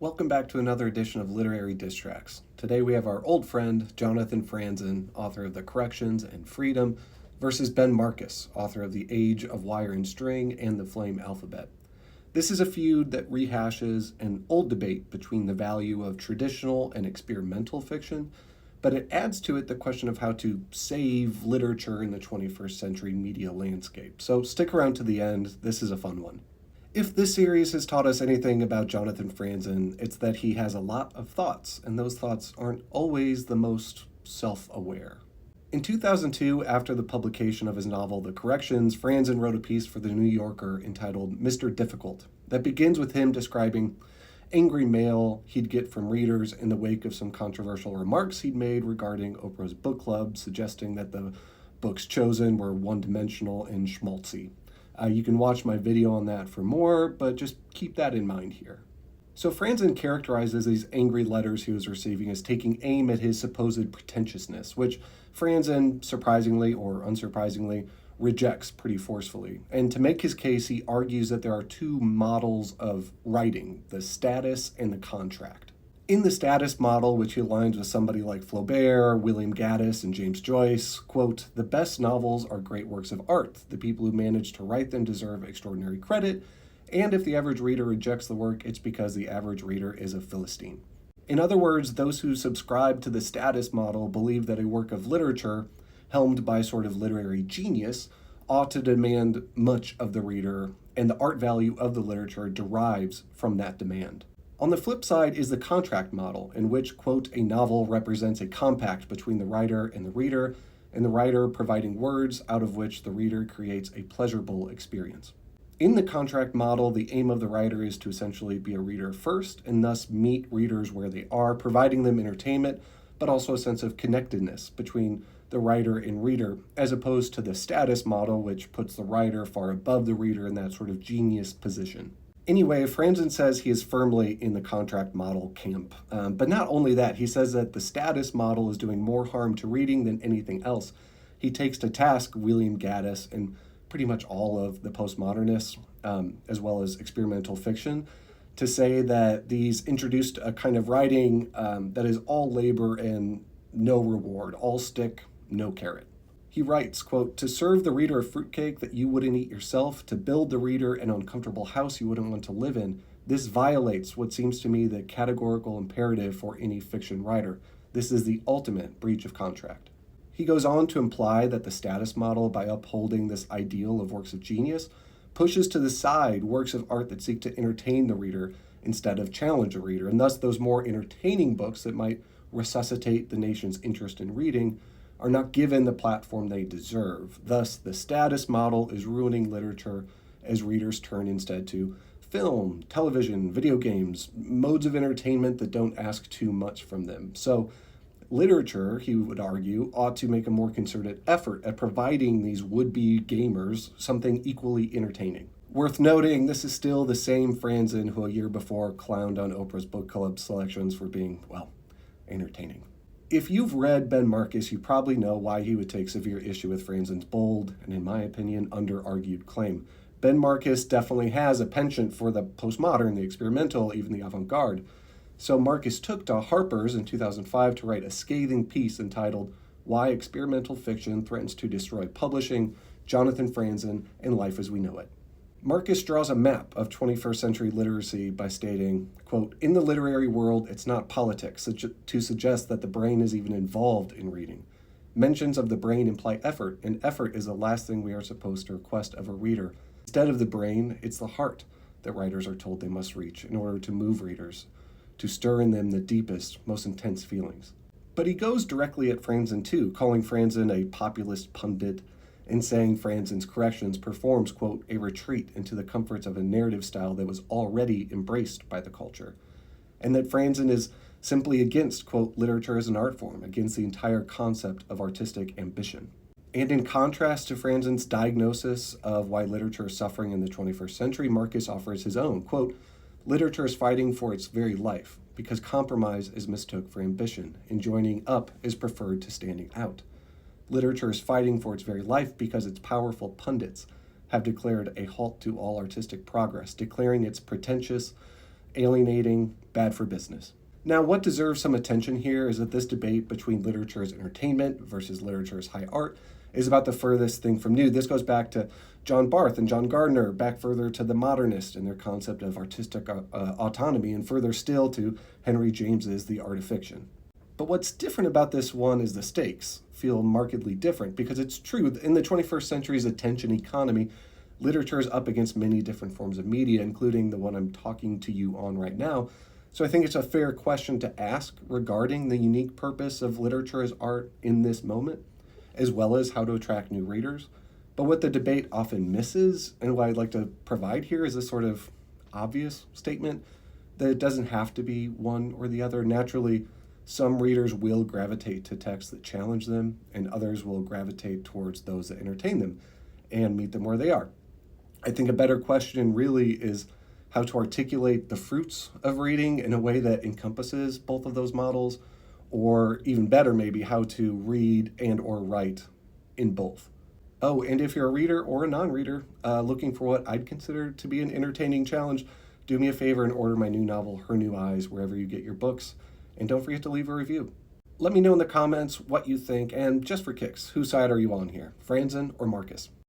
Welcome back to another edition of Literary Diss Tracks. Today we have our old friend, Jonathan Franzen, author of The Corrections and Freedom, versus Ben Marcus, author of The Age of Wire and String and The Flame Alphabet. This is a feud that rehashes an old debate between the value of traditional and experimental fiction, but it adds to it the question of how to save literature in the 21st century media landscape. So stick around to the end, this is a fun one. If this series has taught us anything about Jonathan Franzen, it's that he has a lot of thoughts, and those thoughts aren't always the most self-aware. In 2002, after the publication of his novel The Corrections, Franzen wrote a piece for The New Yorker entitled Mr. Difficult that begins with him describing angry mail he'd get from readers in the wake of some controversial remarks he'd made regarding Oprah's book club, suggesting that the books chosen were one-dimensional and schmaltzy. You can watch my video on that for more, but just keep that in mind here. So Franzen characterizes these angry letters he was receiving as taking aim at his supposed pretentiousness, which Franzen, surprisingly or unsurprisingly, rejects pretty forcefully. And to make his case, he argues that there are two models of writing, the status and the contract. In the status model, which he aligns with somebody like Flaubert, William Gaddis, and James Joyce, quote, "The best novels are great works of art. The people who manage to write them deserve extraordinary credit, and if the average reader rejects the work, it's because the average reader is a Philistine." In other words, those who subscribe to the status model believe that a work of literature, helmed by a sort of literary genius, ought to demand much of the reader, and the art value of the literature derives from that demand. On the flip side is the contract model, in which, quote, "a novel represents a compact between the writer and the writer providing words out of which the reader creates a pleasurable experience." In the contract model, the aim of the writer is to essentially be a reader first, and thus meet readers where they are, providing them entertainment, but also a sense of connectedness between the writer and reader, as opposed to the status model, which puts the writer far above the reader in that sort of genius position. Anyway, Franzen says he is firmly in the contract model camp. But not only that, he says that the status model is doing more harm to reading than anything else. He takes to task William Gaddis and pretty much all of the postmodernists, as well as experimental fiction, to say that these introduced a kind of writing that is all labor and no reward, all stick, no carrot. He writes, quote, "To serve the reader a fruitcake that you wouldn't eat yourself, to build the reader an uncomfortable house you wouldn't want to live in, this violates what seems to me the categorical imperative for any fiction writer. This is the ultimate breach of contract." He goes on to imply that the status model, by upholding this ideal of works of genius, pushes to the side works of art that seek to entertain the reader instead of challenge a reader, and thus those more entertaining books that might resuscitate the nation's interest in reading are not given the platform they deserve. Thus, the status model is ruining literature as readers turn instead to film, television, video games, modes of entertainment that don't ask too much from them. So, literature, he would argue, ought to make a more concerted effort at providing these would-be gamers something equally entertaining. Worth noting, this is still the same Franzen who a year before clowned on Oprah's book club selections for being, well, entertaining. If you've read Ben Marcus, you probably know why he would take severe issue with Franzen's bold and, in my opinion, under-argued claim. Ben Marcus definitely has a penchant for the postmodern, the experimental, even the avant-garde. So Marcus took to Harper's in 2005 to write a scathing piece entitled "Why Experimental Fiction Threatens to Destroy Publishing, Jonathan Franzen, and Life as We Know It." Marcus draws a map of 21st century literacy by stating, quote, "In the literary world, it's not politics to suggest that the brain is even involved in reading. Mentions of the brain imply effort, and effort is the last thing we are supposed to request of a reader. Instead of the brain, it's the heart that writers are told they must reach in order to move readers, to stir in them the deepest, most intense feelings." But he goes directly at Franzen too, calling Franzen a populist pundit, in saying Franzen's Corrections performs, quote, "a retreat into the comforts of a narrative style that was already embraced by the culture," and that Franzen is simply against, quote, "literature as an art form, against the entire concept of artistic ambition." And in contrast to Franzen's diagnosis of why literature is suffering in the 21st century, Marcus offers his own, quote, "Literature is fighting for its very life, because compromise is mistook for ambition, and joining up is preferred to standing out. Literature is fighting for its very life because its powerful pundits have declared a halt to all artistic progress, declaring its pretentious alienating, bad for business. Now, what deserves some attention here is that this debate between literature as entertainment versus literature as high art is about the furthest thing from new. This goes back to John Barth and John Gardner, back further to the modernists and their concept of artistic autonomy, and further still to Henry James's The Art of Fiction. But what's different about this one is the stakes feel markedly different, because it's true, in the 21st century's attention economy, literature is up against many different forms of media, including the one I'm talking to you on right now. So I think it's a fair question to ask regarding the unique purpose of literature as art in this moment, as well as how to attract new readers. But what the debate often misses, and what I'd like to provide here, is a sort of obvious statement that it doesn't have to be one or the other. Naturally, some readers will gravitate to texts that challenge them, and others will gravitate towards those that entertain them and meet them where they are. I think a better question really is how to articulate the fruits of reading in a way that encompasses both of those models, or even better, maybe how to read and or write in both. Oh, and if you're a reader or a non-reader looking for what I'd consider to be an entertaining challenge, do me a favor and order my new novel, Her New Eyes, wherever you get your books. And don't forget to leave a review. Let me know in the comments what you think, and just for kicks, whose side are you on here, Franzen or Marcus?